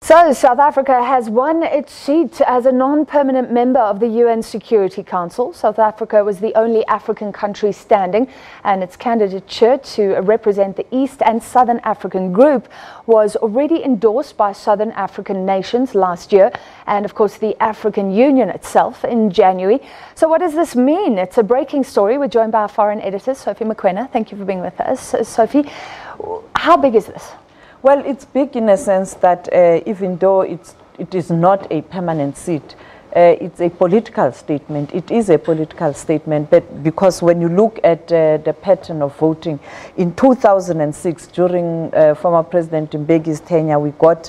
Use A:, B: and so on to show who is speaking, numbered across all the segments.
A: So, South Africa has won its seat as a non-permanent member of the UN Security Council. South Africa was the only African country standing, and its candidature to represent the East and Southern African group was already endorsed by Southern African nations last year, and of course the African Union itself in January. So what does this mean? It's a breaking story. We're joined by our foreign editor, Sophie Mokoena. Thank you for being with us. Sophie, how big is this?
B: Well, it's big in a sense that even though it is not a permanent seat, it's a political statement. It is a political statement, but because when you look at the pattern of voting, in 2006, during former President Mbeki's tenure, we got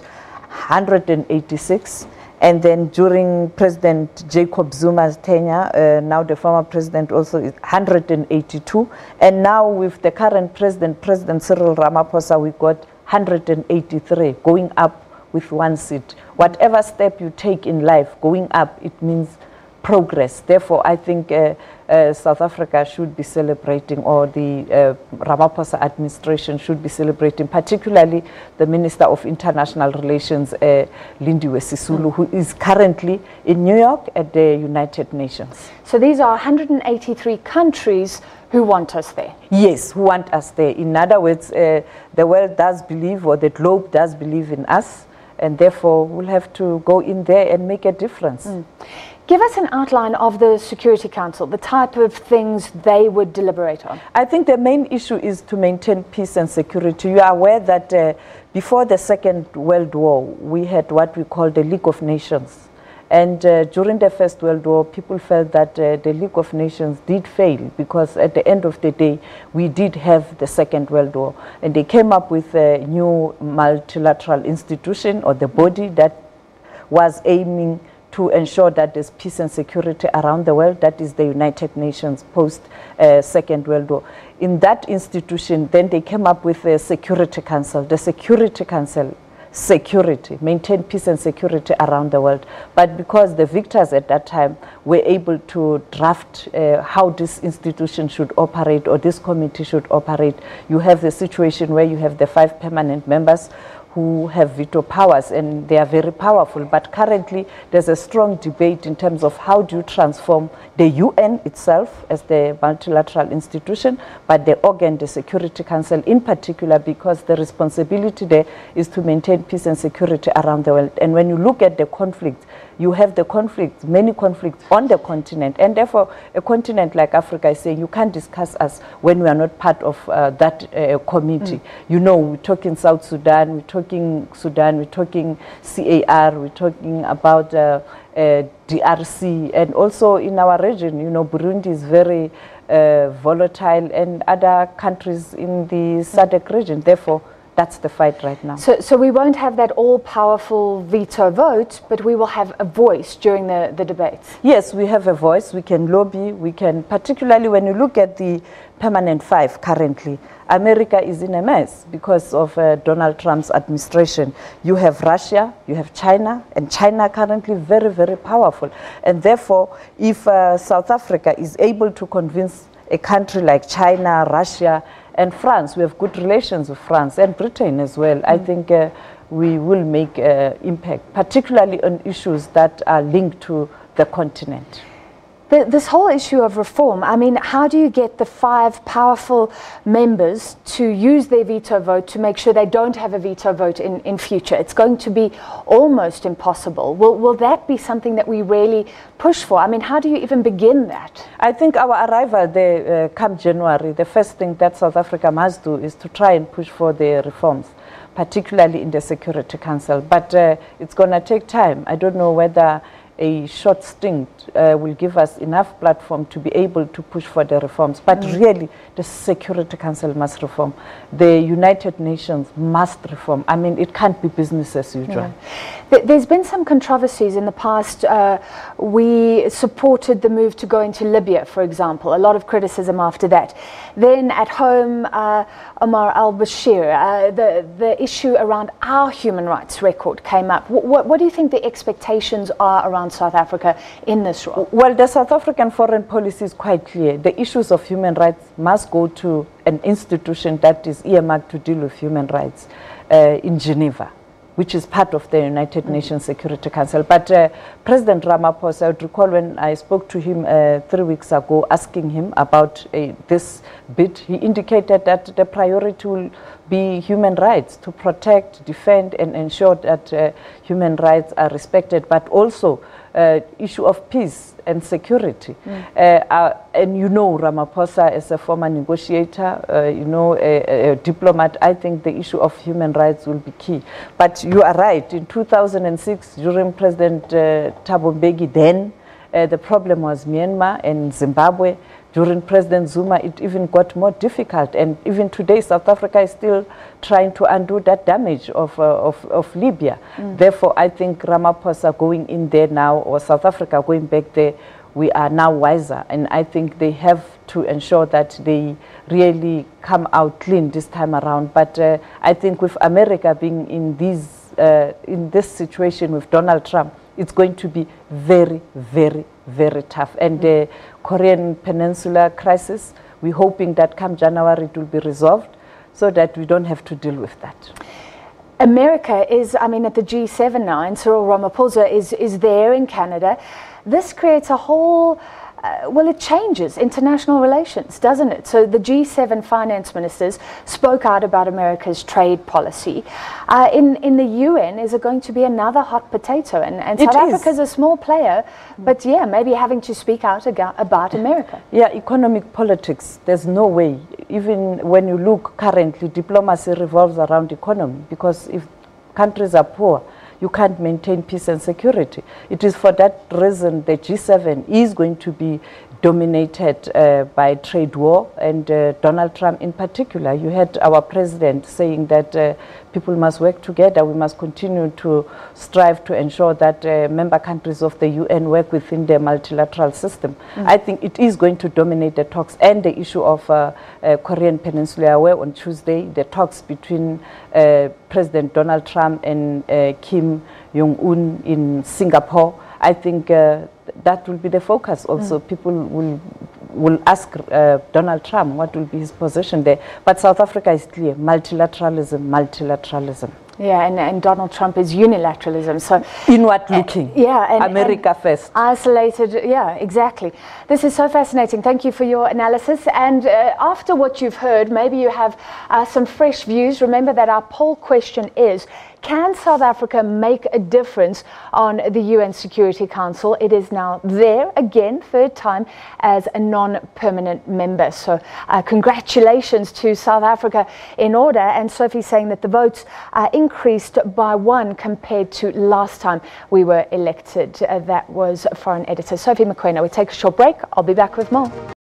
B: 186. And then during President Jacob Zuma's tenure, now the former president also is 182. And now with the current president, President Cyril Ramaphosa, we got 183, going up with one seat. Whatever step you take in life, going up, it means progress. Therefore, I think South Africa should be celebrating, or the Ramaphosa administration should be celebrating, particularly the Minister of International Relations, Lindiwe Sisulu, who is currently in New York at the United Nations.
A: So these are 183 countries who want us there.
B: Yes, who want us there. In other words, the world does believe, or the globe does believe in us, and therefore we'll have to go in there and make a difference.
A: Give us an outline of the Security Council, the type of things they would deliberate on.
B: I think the main issue is to maintain peace and security. You are aware that before the Second World War, we had what we call the League of Nations. And during the First World War, people felt that the League of Nations did fail, because at the end of the day, we did have the Second World War. And they came up with a new multilateral institution, or the body that was aiming to ensure that there's peace and security around the world. That is the United Nations post Second World War. In that institution, then they came up with a Security Council. The Security Council, security, maintain peace and security around the world. But because the victors at that time were able to draft how this institution should operate, or this committee should operate, you have the situation where you have the 5 permanent members who have veto powers, and they are very powerful. But currently there's a strong debate in terms of how do you transform the UN itself as the multilateral institution, but the organ, the Security Council in particular, because the responsibility there is to maintain peace and security around the world. And when you look at the conflict, you have the conflicts, many conflicts on the continent, and therefore a continent like Africa is saying you can't discuss us when we are not part of that committee. You know, we're talking South Sudan, we're talking CAR, we're talking about DRC, and also in our region, you know, Burundi is very volatile, and other countries in the SADC region. Therefore, that's the fight right now.
A: So we won't have that all-powerful veto vote, but we will have a voice during the debates.
B: Yes, we have a voice. We can lobby. We can, particularly when you look at the permanent 5 currently, America is in a mess because of Donald Trump's administration. You have Russia, you have China, and China currently very, very powerful. And therefore, if South Africa is able to convince a country like China, Russia, and France, we have good relations with France and Britain as well, I think we will make impact, particularly on issues that are linked to the continent.
A: This whole issue of reform, I mean, how do you get the 5 powerful members to use their veto vote to make sure they don't have a veto vote in future? It's going to be almost impossible. Will that be something that we really push for? I mean, how do you even begin that?
B: I think our arrival there come January, the first thing that South Africa must do is to try and push for the reforms, particularly in the Security Council. But it's going to take time. I don't know whether a short stint will give us enough platform to be able to push for the reforms. But really, the Security Council must reform. The United Nations must reform. I mean, it can't be business as usual.
A: Yeah. There's been some controversies in the past. We supported the move to go into Libya, for example. A lot of criticism after that. Then at home, Omar al-Bashir, the issue around our human rights record came up. What do you think the expectations are around South Africa in this role?
B: Well, the South African foreign policy is quite clear. The issues of human rights must go to an institution that is earmarked to deal with human rights in Geneva. which is part of the United Nations Security Council. But President Ramaphosa, I would recall when I spoke to him 3 weeks ago, asking him about this bid, he indicated that the priority will be human rights, to protect, defend, and ensure that human rights are respected, but also issue of peace and security. And you know Ramaphosa as a former negotiator, you know, a diplomat. I think the issue of human rights will be key. But you are right, in 2006, during President Thabo Mbeki, then the problem was Myanmar and Zimbabwe. During President Zuma, it even got more difficult, and even today South Africa is still trying to undo that damage of Libya. Therefore, I think Ramaphosa going in there now, or South Africa going back there, we are now wiser, and I think they have to ensure that they really come out clean this time around. But I think with America being in this situation with Donald Trump, it's going to be very, very, very tough. And the Korean Peninsula crisis, we're hoping that come January it will be resolved so that we don't have to deal with that.
A: America is, I mean, at the G7 now, and Cyril Ramaphosa is there in Canada. This creates a whole, well, it changes international relations, doesn't it? So the G7 finance ministers spoke out about America's trade policy. In the UN, is it going to be another hot potato? And South Africa is a small player, but yeah, maybe having to speak out about America.
B: Yeah, economic politics, there's no way. Even when you look currently, diplomacy revolves around economy, because if countries are poor, you can't maintain peace and security. It is for that reason the G7 is going to be dominated by trade war, and Donald Trump in particular. You had our president saying that people must work together. We must continue to strive to ensure that member countries of the UN work within the multilateral system. I think it is going to dominate the talks, and the issue of Korean Peninsula, where on Tuesday the talks between President Donald Trump and Kim Jong-un in Singapore. I think that will be the focus also. People will ask Donald Trump what will be his position there. But South Africa is clear, multilateralism, multilateralism.
A: Yeah, and Donald Trump is unilateralism. So
B: inward looking.
A: Yeah,
B: America first.
A: Isolated. Yeah, exactly. This is so fascinating. Thank you for your analysis. And after what you've heard, maybe you have some fresh views. Remember that our poll question is: can South Africa make a difference on the UN Security Council? It is now there again, third time, as a non-permanent member. So congratulations to South Africa in order. And Sophie saying that the votes increased by 1 compared to last time we were elected. That was Foreign Editor Sophie Mokoena. We take a short break. I'll be back with more.